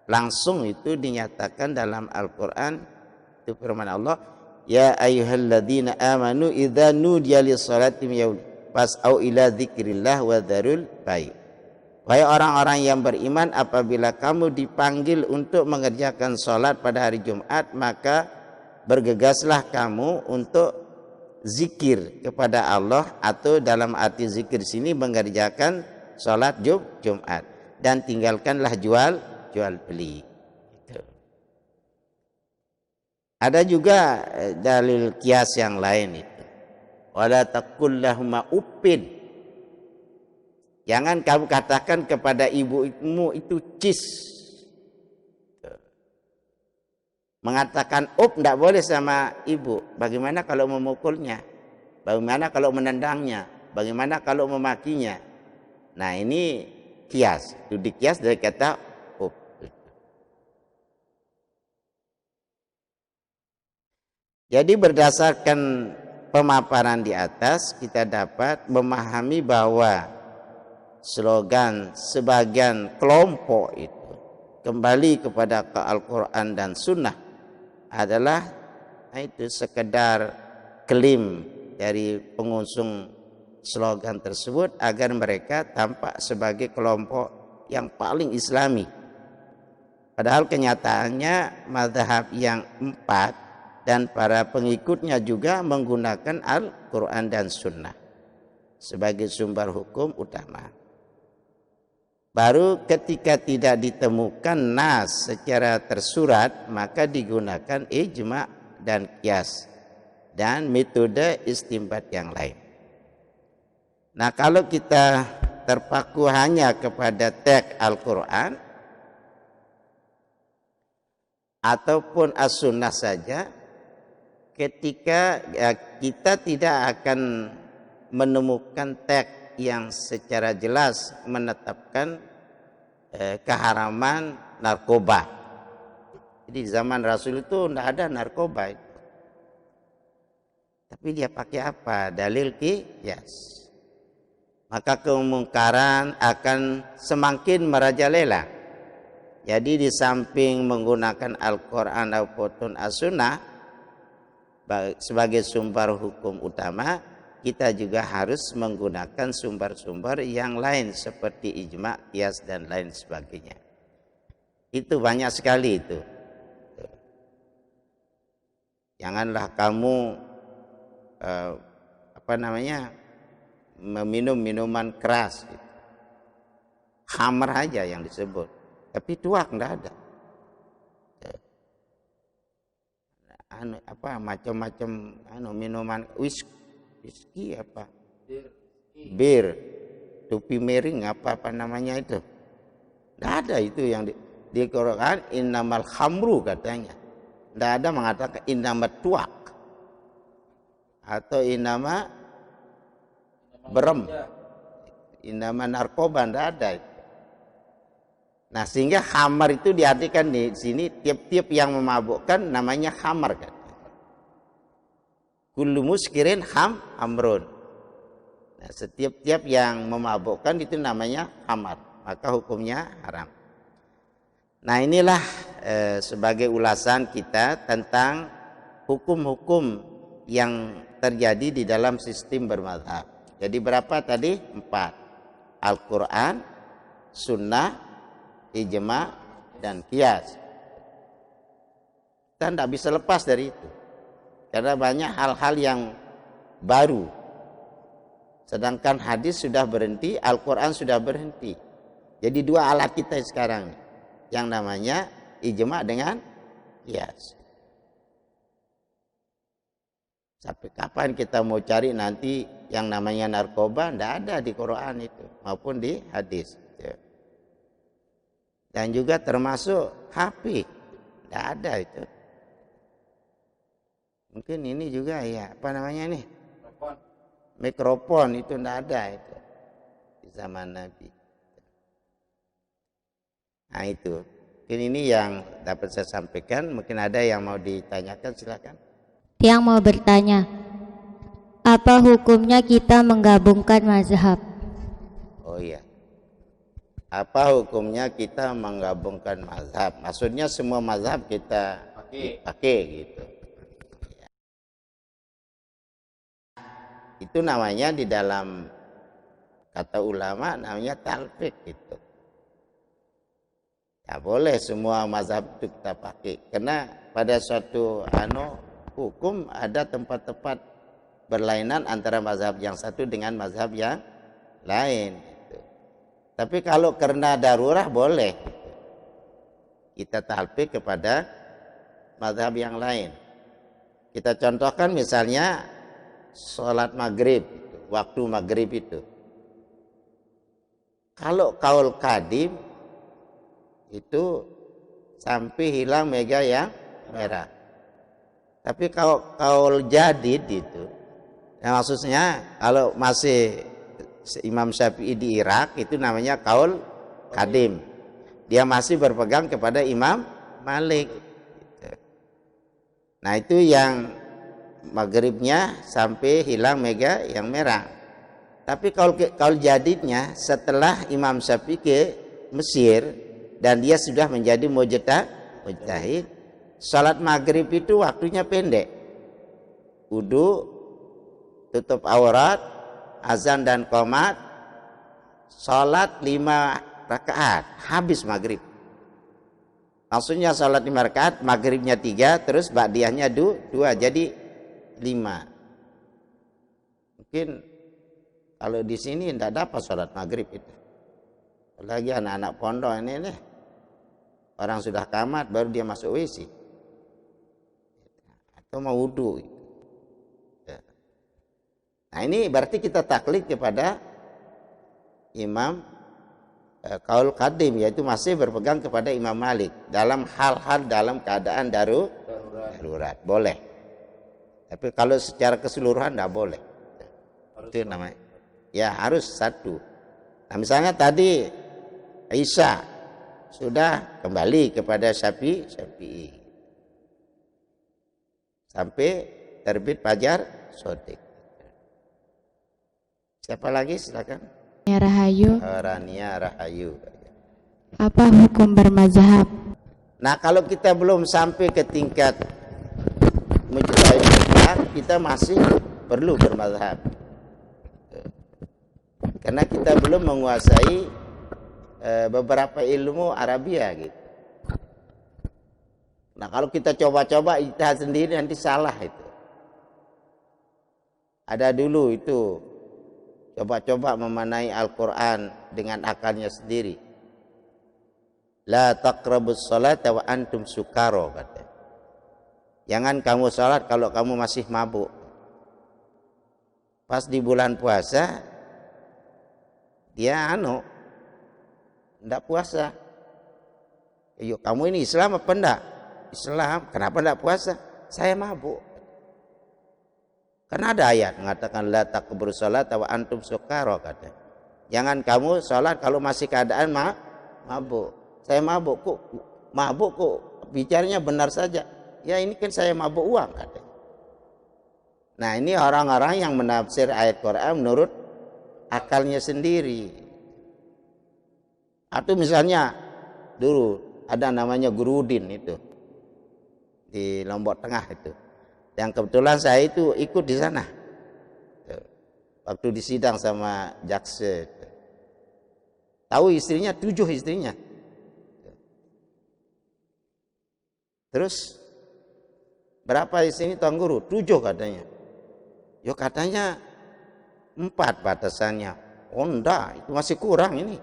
langsung itu dinyatakan dalam Al-Quran, itu firman Allah, ya ayyuhalladzina amanu idza nudiya lis-salati fas'au ila dzikrillah wa dzarul bai'. Wahai orang-orang yang beriman, apabila kamu dipanggil untuk mengerjakan sholat pada hari Jumat, maka bergegaslah kamu untuk zikir kepada Allah, atau dalam arti zikir sini mengerjakan sholat Jumat, dan tinggalkanlah jual beli. Ada juga dalil kias yang lain itu. Wala taqul lahuma uffin. Jangan kamu katakan kepada ibumu itu cis. Mengatakan tidak boleh sama ibu. Bagaimana kalau memukulnya? Bagaimana kalau menendangnya? Bagaimana kalau memakinya? Nah, ini kias. Itu dikias dari kata up. Jadi berdasarkan pemaparan di atas, kita dapat memahami bahwa slogan sebagian kelompok itu kembali kepada Al-Quran dan Sunnah adalah itu sekedar klaim dari pengusung slogan tersebut agar mereka tampak sebagai kelompok yang paling Islami. Padahal kenyataannya mazhab yang 4 dan para pengikutnya juga menggunakan Al-Quran dan Sunnah sebagai sumber hukum utama. Baru ketika tidak ditemukan nas secara tersurat, maka digunakan ijma' dan qiyas dan metode istinbat yang lain. Nah, kalau kita terpaku hanya kepada teks Al-Quran ataupun As-Sunnah saja, ketika kita tidak akan menemukan teks yang secara jelas menetapkan keharaman narkoba. Jadi zaman Rasul itu tidak ada narkoba itu. Tapi dia pakai apa? Dalil qiyas. Maka kemungkaran akan semakin merajalela. Jadi di samping menggunakan Al-Quran ataupun As-Sunnah sebagai sumber hukum utama, kita juga harus menggunakan sumber-sumber yang lain seperti ijma', qiyas dan lain sebagainya. Itu banyak sekali itu. Janganlah kamu meminum minuman keras. Khamr aja yang disebut, tapi tuak enggak ada. Macam-macam minuman whisky apa? Bir, tupi miring apa namanya itu? Tidak ada itu yang di Quran, innamal khamru katanya. Tidak ada mengatakan innamat tuak atau innama berem, innama narkoba, tidak ada itu. Nah, sehingga khamar itu diartikan di sini tiap-tiap yang memabukkan namanya khamar kan. Kullu muskirin hamrun. Nah, setiap-tiap yang memabukkan itu namanya khamar, maka hukumnya haram. Nah, inilah sebagai ulasan kita tentang hukum-hukum yang terjadi di dalam sistem bermadzhab. Jadi berapa tadi? 4. Al-Quran, Sunnah, ijma' dan qiyas. Kita tidak bisa lepas dari itu karena banyak hal-hal yang baru. Sedangkan hadis sudah berhenti, Al-Quran sudah berhenti. Jadi 2 alat kita sekarang yang namanya ijma' dengan qiyas. Sampai kapan kita mau cari nanti yang namanya narkoba? Tidak ada di Quran itu maupun di hadis. Dan juga termasuk HP, tidak ada itu. Mungkin ini juga ya, apa namanya nih? Mikrofon itu tidak ada itu di zaman Nabi. Nah itu, mungkin ini yang dapat saya sampaikan. Mungkin ada yang mau ditanyakan, silakan. Yang mau bertanya, apa hukumnya kita menggabungkan mazhab? Oh iya. Apa hukumnya kita menggabungkan mazhab? Maksudnya semua mazhab kita pakai gitu. itu namanya di dalam kata ulama namanya talfiq itu. Ya boleh semua mazhab itu kita pakai. Karena pada suatu hukum ada tempat-tempat berlainan antara mazhab yang satu dengan mazhab yang lain. Gitu. Tapi kalau karena darurah boleh kita talfiq kepada mazhab yang lain. Kita contohkan misalnya sholat maghrib, waktu maghrib itu. Kalau kaul kadim itu sampai hilang mega yang merah. Tapi kalau kaul jadid itu, yang maksudnya kalau masih Imam Syafi'i di Irak itu namanya kaul kadim. Dia masih berpegang kepada Imam Malik. Nah itu yang maghribnya sampai hilang mega yang merah. Tapi kalau jadidnya setelah Imam Syafi'i ke Mesir dan dia sudah menjadi mujtahid, salat maghrib itu waktunya pendek. Wudu, tutup aurat, azan dan qomat, salat 5 rakaat, habis maghrib. Maksudnya salat 5 rakaat, maghribnya 3, terus ba'diyahnya 2, jadi 5. Mungkin kalau di sini tidak dapat salat maghrib itu. Apalagi anak-anak pondok ini nih, orang sudah tamat baru dia masuk WC atau mau wudu. Nah ini berarti kita taklid kepada Imam kaul kadim, yaitu masih berpegang kepada Imam Malik dalam hal-hal dalam keadaan darurat boleh. Tapi kalau secara keseluruhan tidak boleh. Itu namanya. Ya harus satu. Nah misalnya tadi Isya sudah kembali kepada Syafi'i sampai terbit fajar shodiq. Siapa lagi silakan? Rahayu. Rania Rahayu. Apa hukum bermazhab? Nah kalau kita belum sampai ke tingkat mujtahid, kita masih perlu bermazhab. Karena kita belum menguasai beberapa ilmu Arabia gitu. Nah kalau kita coba-coba ijtihad sendiri nanti salah itu. Ada dulu itu coba-coba memanai Al-Quran dengan akalnya sendiri. La taqrabus salata wa antum sukaro, kata. Jangan kamu salat kalau kamu masih mabuk. Pas di bulan puasa dia enggak puasa. Yuk kamu ini Islam apa enggak? Islam. Kenapa enggak puasa? Saya mabuk. Karena ada ayat mengatakan la taqburu salata wa antum sukara, kata. Jangan kamu salat kalau masih keadaan mabuk. Saya mabuk kok bicaranya benar saja. Ya ini kan saya mabuk uang, kata. Nah ini orang-orang yang menafsir ayat Quran menurut akalnya sendiri. Atau misalnya dulu ada namanya Guru Udin itu di Lombok Tengah itu. Yang kebetulan saya itu ikut di sana waktu disidang sama jaksa. Tahu istrinya 7 istrinya. Terus berapa di sini Tuan Guru? 7 katanya. Yo katanya 4 batasannya. Oh enggak, itu masih kurang ini.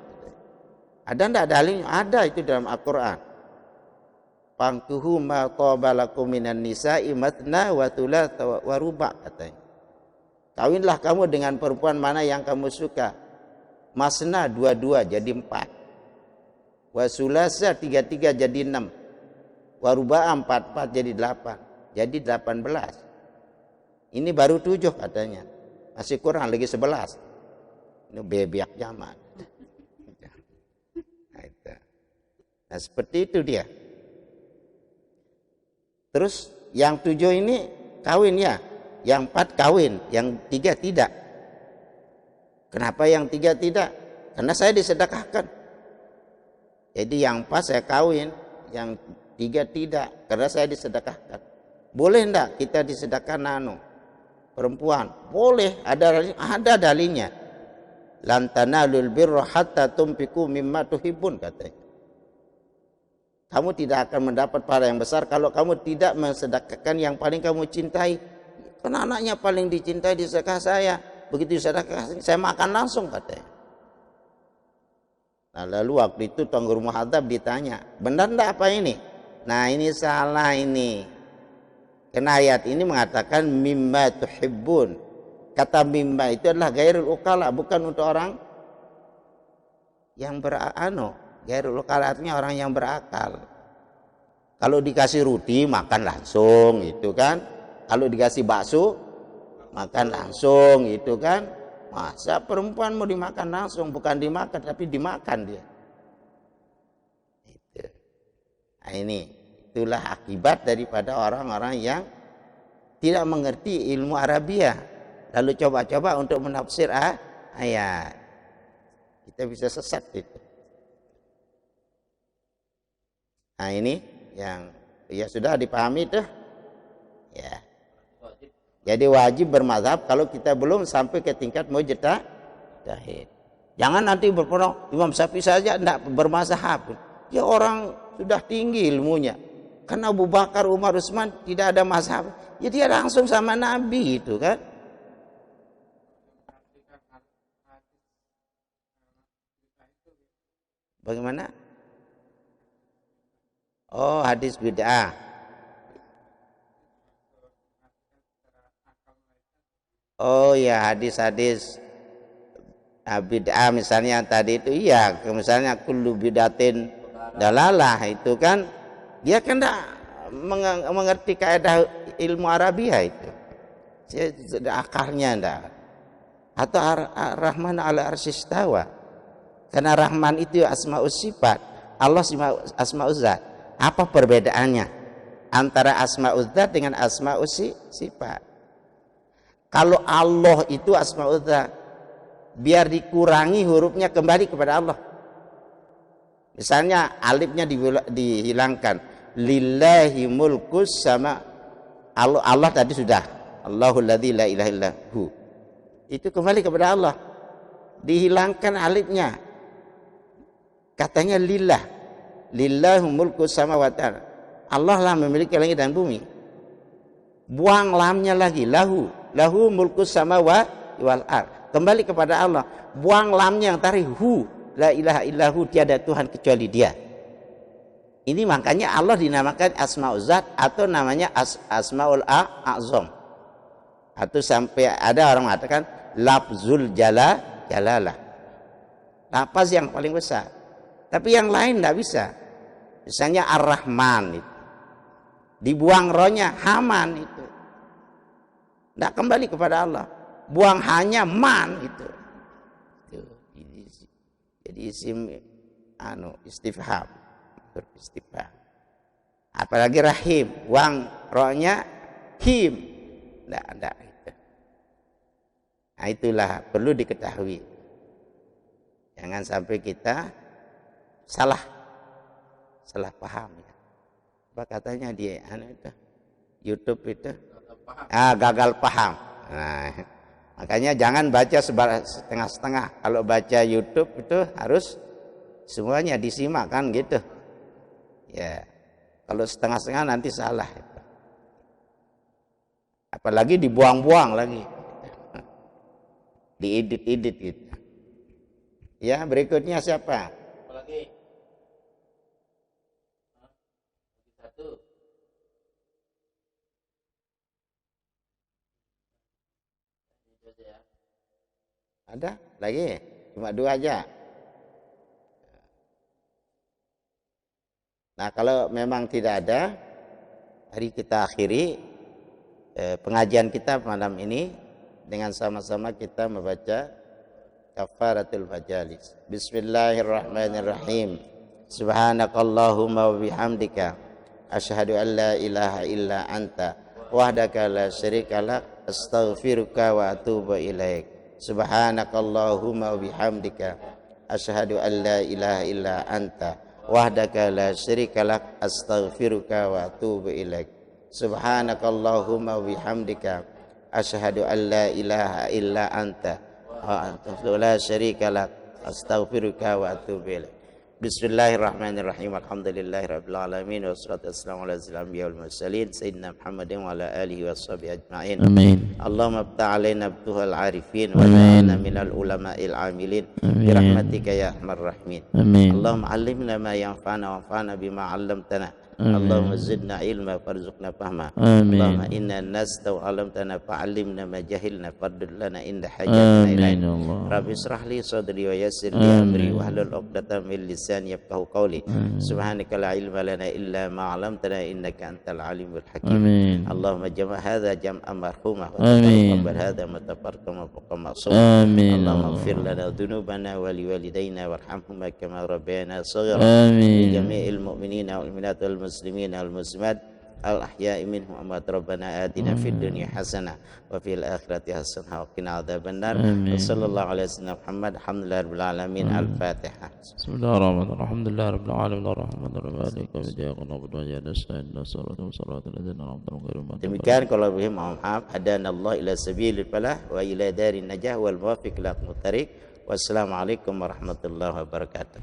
Ada enggak dalilnya? Ada itu dalam Al-Quran. Fankuhu ma qabalakum minan nisa'i matna wa thulatha wa ruba', katanya. Kawinlah kamu dengan perempuan mana yang kamu suka. Masna 2 jadi 4. Wa sulasa 3 jadi 6. Wa ruba' 4 jadi 8. Jadi 18. Ini baru 7 katanya. Masih kurang lagi 11. Ini bebiak zaman. Nah seperti itu dia. Terus yang 7 ini kawin ya, yang 4 kawin, yang 3 tidak. Kenapa yang 3 tidak? Karena saya disedekahkan. Jadi yang 4 saya kawin, yang 3 tidak, karena saya disedekahkan. Boleh enggak kita disedekahkan perempuan. Boleh, ada dalilnya. Lan tanalul birra hatta tunfiqu mimma tuhibbun, katanya. Kamu tidak akan mendapat pahala yang besar kalau kamu tidak mensedekahkan yang paling kamu cintai. Karena anaknya paling dicintai di sedekah saya. Begitu sedekah saya makan langsung, katanya. Nah, lalu waktu itu Tuan Guru Muhadzab ditanya, benar enggak apa ini? Nah, ini salah ini. Karena ayat ini mengatakan mimma tuhibbun. Kata mimma itu adalah gairul ukala, bukan untuk orang yang gairul ukala artinya orang yang berakal. Kalau dikasih roti makan langsung, itu kan. Kalau dikasih bakso makan langsung, itu kan. Masa perempuan mau dimakan langsung, bukan dimakan tapi dimakan dia. Itu. Nah, itulah akibat daripada orang-orang yang tidak mengerti ilmu Arabiah, lalu coba-coba untuk menafsir ayat. Kita bisa sesat itu. Nah, ini yang ya sudah dipahami tuh. Ya. Jadi wajib bermazhab kalau kita belum sampai ke tingkat mujtahid. Jangan nanti berpendapat Imam Syafi'i saja tidak bermazhab. Ya orang sudah tinggi ilmunya. Karena Abu Bakar, Umar, Utsman tidak ada mazhab. Ya dia langsung sama Nabi itu kan. Bagaimana? Oh, hadis bid'ah. Oh ya, hadis-hadis bid'ah misalnya tadi itu, iya, misalnya kullu bid'atin dalalah, itu kan dia kan tidak mengerti kaidah ilmu Arabiah itu. Akarnya enggak. Atau Rahman ala arsyistawa. Karena Rahman itu asmaus sifat, Allah asmauz zat. Apa perbedaannya antara asmauz zat dengan asmaus sifat? Kalau Allah itu asmaul zat, biar dikurangi hurufnya kembali kepada Allah. Misalnya alifnya dihilangkan, lillahi mulkus sama Allah tadi sudah, Allahul ladzi la ilaha illahu. Itu kembali kepada Allah. Dihilangkan alifnya. Katanya lillah. Lillahu mulkus samawati. Allah lah memiliki langit dan bumi. Buang lamnya lagi, lahu mulkus samawati wal ard. Kembali kepada Allah. Buang lamnya yang tadi la ilaha illahu, tiada Tuhan kecuali Dia. Ini makanya Allah dinamakan Asmaul Zat atau namanya Asmaul A'zam. Atau sampai ada orang mengatakan lafzul jalalah. Lafaz yang paling besar. Tapi yang lain tidak bisa. Misalnya Ar-Rahman itu. Dibuang rohnya Haman itu. Tidak kembali kepada Allah. Buang hanya man itu. Jadi isim istifham. Istifham. Apalagi Rahim, buang rohnya him. Tidak itu. Nah, itulah perlu diketahui. Jangan sampai kita salah paham ya. Apa katanya dia itu YouTube itu gagal paham. Nah, makanya jangan baca setengah-setengah. Kalau baca YouTube itu harus semuanya disimak kan gitu. Ya, kalau setengah-setengah nanti salah. Apalagi dibuang-buang lagi, diedit gitu. Ya, berikutnya siapa? Apalagi satu. Ada lagi? Cuma 2 aja. Nah, kalau memang tidak ada, mari kita akhiri pengajian kita malam ini dengan sama-sama kita membaca kafaratul majalis. Bismillahirrahmanirrahim. Subhanakallahumma wa bihamdika asyhadu an la ilaha illa anta wahdaka la syarika lak astaghfiruka wa atubu ilaik. Subhanakallahumma wa bihamdika asyhadu an la ilaha illa anta wahdaka la syarika lak astaghfiruka wa atubu ilaik. Subhanakallahumma wa bihamdika asyhadu an la ilaha illa anta wa anta la syarika lak, astaghfiruka wa atubu ilaik. Bismillahirrahmanirrahim. Alhamdulillahirabbil alamin wassalatu wassalamu ala asyrofil anbiya'i wal mursalin sayyidina Muhammadin wa ala alihi washabihi ajmain. Amin. Allahumma ftah alaina futuhal arifin wa ja'alna minal ulama'il amilin bi rahmatika ya arhamar rahimin. Amin. Allahumma 'allimna ma yanfa'una wanfa'na bima 'allamtana. Allahumma zidna ilma farzuqna fahma. Allahumma inna nasta'alamtana fa'allimna ma jahilna fardud lana inda hajatina ilaih. Rabbi israh li sadri wa yassir li amri wahlul 'uqdatam min lisani yafqahu qawli. Subhanaka la ilma lana illa ma 'allamtana innaka antal alimul hakim. Allahumma jama' hadza jam'an marhuma wa taqabbal hadza mutafarriqan wa ma'suma. Allahumma ighfir lana dhunubana wa liwalidayna warhamhuma kama rabbayana shaghira. Li jami'il mu'minina wal mu'minat wal muslimin wal muslimat al ahya'i minhum amwat. Rabbana atina fid dunya hasanah wa fil akhirati hasanah wa qina adzabannar. Sallallahu alaihi wasallam Muhammad. Alhamdulillahirabbil alamin. Al-Fatihah. Bismillahirrahmanirrahim. Alhamdulillahirabbil alamin arrahmanirrahim maliki yaumiddin na'budu wa nasta'in ihdinas siratal ladzina an'amta 'alaihim. Demikian kalau lebih mohon maaf. Hadanallahu ila sabilil falah wa ila darin najah wal muwaffiq ila aqwamit thariq. Wassalamualaikum warahmatullahi wabarakatuh.